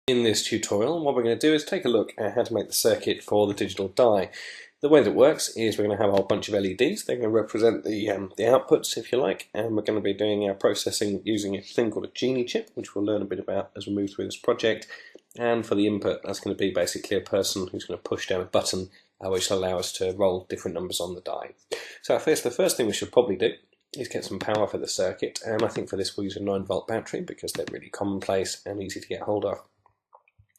In this tutorial, what we're going to do is take a look at how to make the circuit for the digital die. The way that works is we're going to have a whole bunch of LEDs. They're going to represent the outputs, if you like, and we're going to be doing our processing using a thing called a Genie chip, which we'll learn a bit about as we move through this project. And for the input, that's going to be basically a person who's going to push down a button, which will allow us to roll different numbers on the die. So the first thing we should probably do is get some power for the circuit, and I think for this we'll use a 9-volt battery because they're really commonplace and easy to get hold of.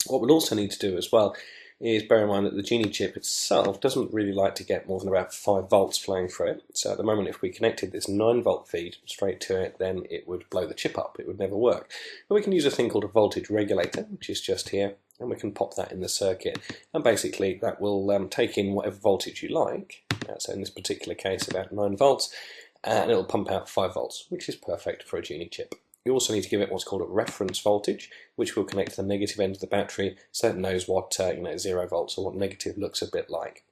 What we'll also need to do as well is bear in mind that the Genie chip itself doesn't really like to get more than about 5 volts flowing through it. So at the moment, if we connected this 9-volt feed straight to it, then it would blow the chip up. It would never work. But we can use a thing called a voltage regulator, which is just here, and we can pop that in the circuit. And basically that will take in whatever voltage you like, so in this particular case about 9 volts, and it'll pump out 5 volts, which is perfect for a Genie chip. You also need to give it what's called a reference voltage, which will connect to the negative end of the battery, so it knows what 0 volts or what negative looks a bit like.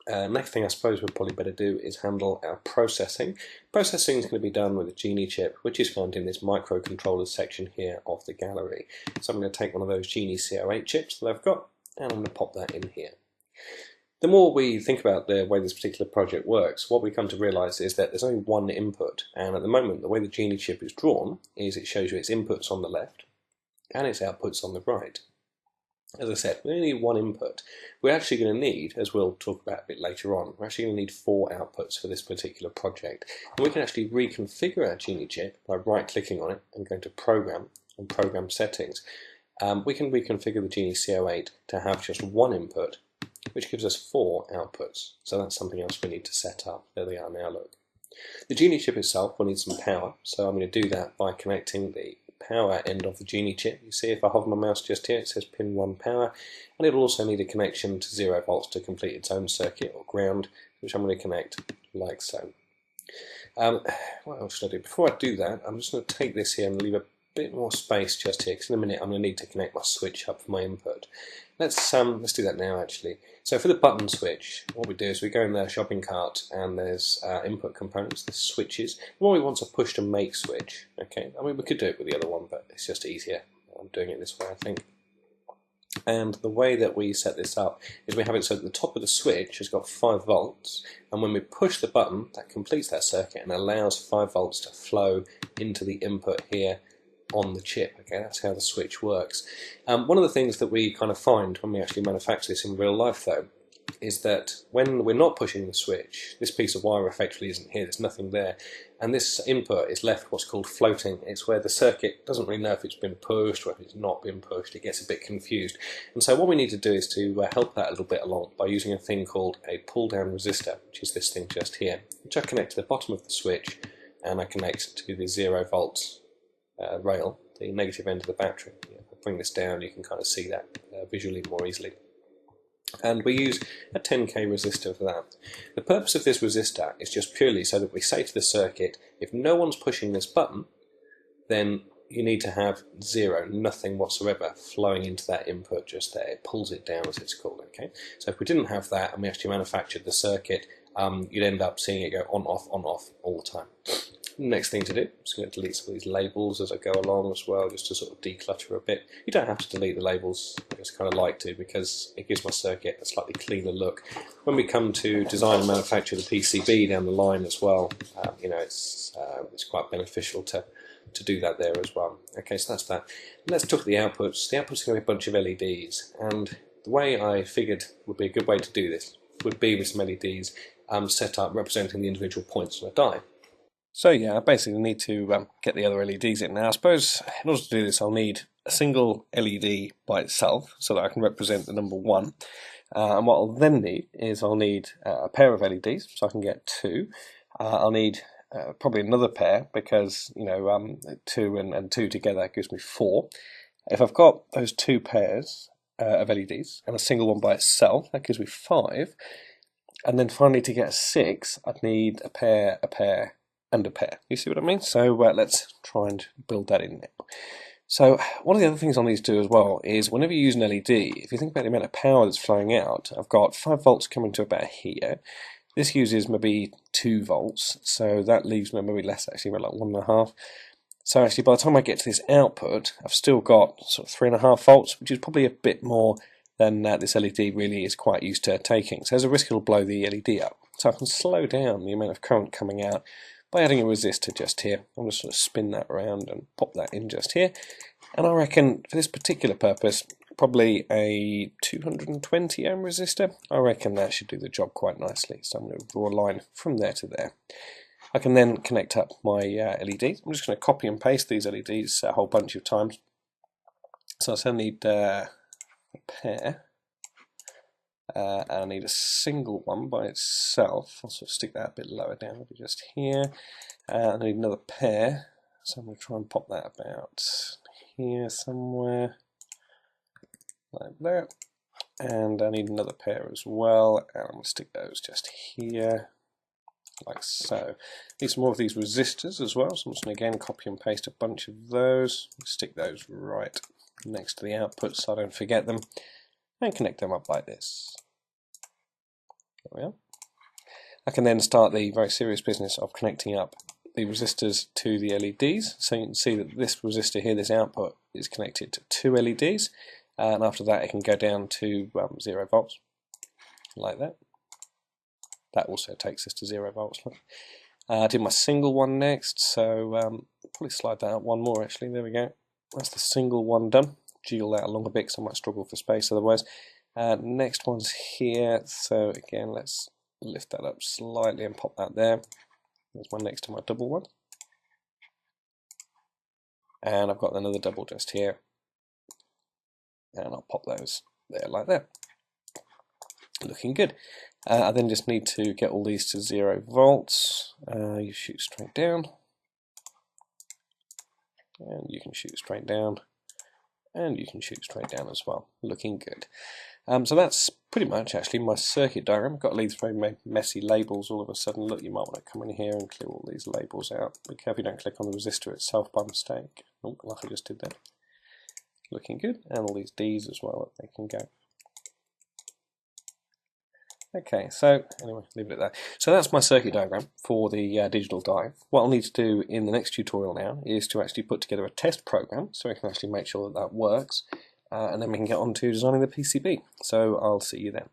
Next thing I suppose we'd probably better do is handle our processing. Processing is going to be done with a Genie chip, which is found in this microcontroller section here of the gallery. So I'm going to take one of those Genie CO8 chips that I've got, and I'm going to pop that in here. The more we think about the way this particular project works, what we come to realise is that there's only one input, and at the moment the way the Genie chip is drawn is it shows you its inputs on the left and its outputs on the right. As I said, we only need one input. We're actually going to need, as we'll talk about a bit later on, we're actually going to need 4 outputs for this particular project. And we can actually reconfigure our Genie chip by right-clicking on it and going to Program and Program Settings. We can reconfigure the Genie CO8 to have just one input, which gives us 4 outputs. So that's something else we need to set up. There they are now, look. The Genie chip itself will need some power, so I'm going to do that by connecting the power end of the Genie chip. You see if I hover my mouse just here, it says pin 1 power, and it'll also need a connection to 0 volts to complete its own circuit or ground, which I'm going to connect like so. What else should I do? Before I do that, I'm just going to take this here and leave a bit more space just here, because in a minute I'm going to need to connect my switch up for my input. Let's do that now actually. So for the button switch, what we do is we go in the shopping cart and there's input components, the switches. The one we want to push to make switch. Okay, I mean we could do it with the other one, but it's just easier. I'm doing it this way, I think. And the way that we set this up is we have it so that the top of the switch has got 5 volts, and when we push the button, that completes that circuit and allows 5 volts to flow into the input here on the chip. Okay, that's how the switch works. One of the things that we kind of find when we actually manufacture this in real life, though, is that when we're not pushing the switch, this piece of wire effectively isn't here, there's nothing there, and this input is left what's called floating. It's where the circuit doesn't really know if it's been pushed or if it's not been pushed. It gets a bit confused. And so what we need to do is to help that a little bit along by using a thing called a pull-down resistor, which is this thing just here, which I connect to the bottom of the switch, and I connect to the 0 volts rail, the negative end of the battery. If I bring this down, you can kind of see that visually more easily. And we use a 10k resistor for that. The purpose of this resistor is just purely so that we say to the circuit, if no one's pushing this button, then you need to have 0, nothing whatsoever flowing into that input just there. It pulls it down, as it's called. Okay. So if we didn't have that and we actually manufactured the circuit, you'd end up seeing it go on off all the time. Next thing to do, I'm just going to delete some of these labels as I go along as well, just to sort of declutter a bit. You don't have to delete the labels, I just kind of like to, because it gives my circuit a slightly cleaner look. When we come to design and manufacture the PCB down the line as well, it's quite beneficial to do that there as well. Okay, so that's that. Let's talk at the outputs. The outputs are going to be a bunch of LEDs, and the way I figured would be a good way to do this would be with some LEDs set up representing the individual points on a die. So yeah, I basically need to get the other LEDs in. Now I suppose in order to do this I'll need a single LED by itself so that I can represent the number 1. And what I'll then need is I'll need a pair of LEDs so I can get 2. I'll need probably another pair because 2 and 2 together gives me 4. If I've got those 2 pairs of LEDs and a single one by itself, that gives me 5. And then finally to get 6 I'd need a pair, and a pair. You see what I mean? So let's try and build that in now. So one of the other things I'll need to do as well is whenever you use an LED, if you think about the amount of power that's flowing out, I've got 5 volts coming to about here. This uses maybe 2 volts, so that leaves me maybe less actually, about like 1.5. So actually by the time I get to this output, I've still got sort of 3.5 volts, which is probably a bit more than this LED really is quite used to taking. So there's a risk it'll blow the LED up. So I can slow down the amount of current coming out by adding a resistor just here. I'm just sort of spin that around and pop that in just here. And I reckon for this particular purpose, probably a 220 ohm resistor, I reckon that should do the job quite nicely. So I'm going to draw a line from there to there. I can then connect up my LEDs. I'm just going to copy and paste these LEDs a whole bunch of times. So I need a pair, and I need a single one by itself. I'll sort of stick that a bit lower down, maybe just here. I need another pair, so I'm going to try and pop that about here somewhere, like that. And I need another pair as well, and I'm going to stick those just here, like so. Need some more of these resistors as well, so I'm just going to again copy and paste a bunch of those, stick those right next to the output so I don't forget them, and connect them up like this. There we are. I can then start the very serious business of connecting up the resistors to the LEDs. So you can see that this resistor here, this output, is connected to 2 LEDs, and after that it can go down to 0 volts, like that. That also takes us to 0 volts. I did my single one next, so probably slide that out one more actually. There we go. That's the single one done. Jiggle that along a bit because I might struggle for space otherwise. Next one's here, so again let's lift that up slightly and pop that there. There's one next to my double one. And I've got another double just here. And I'll pop those there like that. Looking good. I then just need to get all these to 0 volts. You shoot straight down. And you can shoot straight down. And you can shoot straight down as well. Looking good. So that's pretty much actually my circuit diagram. I've got all these very messy labels all of a sudden. Look, you might want to come in here and clear all these labels out. Be careful you don't click on the resistor itself by mistake. Oh, like I just did that. Looking good. And all these Ds as well, they can go. Okay, so anyway, leave it at that. So that's my circuit diagram for the digital die. What I'll need to do in the next tutorial now is to actually put together a test program so we can actually make sure that that works, and then we can get on to designing the PCB. So I'll see you then.